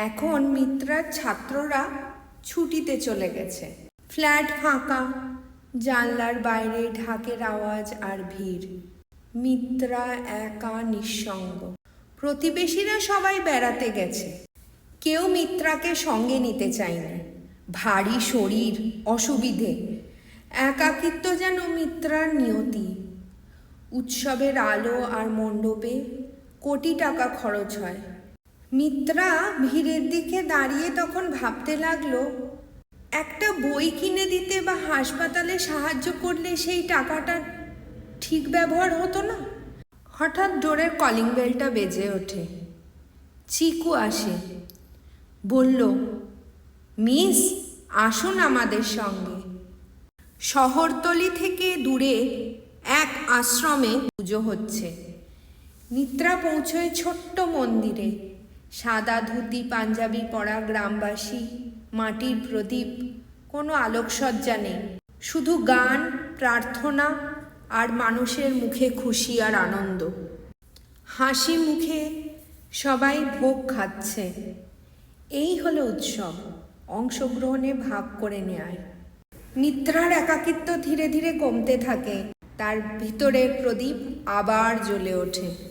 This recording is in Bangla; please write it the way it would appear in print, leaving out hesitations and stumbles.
এখন মিত্রার ছাত্ররা ছুটিতে চলে গেছে। ফ্ল্যাট ফাঁকা, জানলার বাইরে ঢাকের আওয়াজ আর ভিড়। মিত্রা একা, নিঃসঙ্গ। প্রতিবেশীরা সবাই বেড়াতে গেছে। কেউ মিত্রাকে সঙ্গে নিতে চায়নি। ভারী শরীর, অসুবিধে, একাকিত্ব যেন মিত্রার নিয়তি। উৎসবের আলো আর মণ্ডপে কোটি টাকা খরচ হয়। মিত্রা ভিড়ের দিকে দাঁড়িয়ে তখন ভাবতে লাগলো, একটা বই কিনে দিতে বা হাসপাতালে সাহায্য করলে সেই টাকাটা ঠিক ব্যবহার হতো না। হঠাৎ ডোরের কলিং বেলটা বেজে ওঠে। চিকু আসে, বলল, মিস, আসুন আমাদের সঙ্গে। শহরতলি থেকে দূরে এক আশ্রমে পুজো হচ্ছে। মিত্রা পৌঁছয় ছোট্ট মন্দিরে। সাদা ধুতি পাঞ্জাবি পরা গ্রামবাসী, মাটির প্রদীপ, কোনো আলোকসজ্জা নেই। শুধু গান, প্রার্থনা আর মানুষের মুখে খুশি আর আনন্দ। হাসি মুখে সবাই ভোগ খাচ্ছে। এই হলো উৎসব, অংশগ্রহণে ভাগ করে নেয়। মিত্রার একাকিত্ব ধীরে ধীরে কমতে থাকে। তার ভিতরের প্রদীপ আবার জ্বলে ওঠে।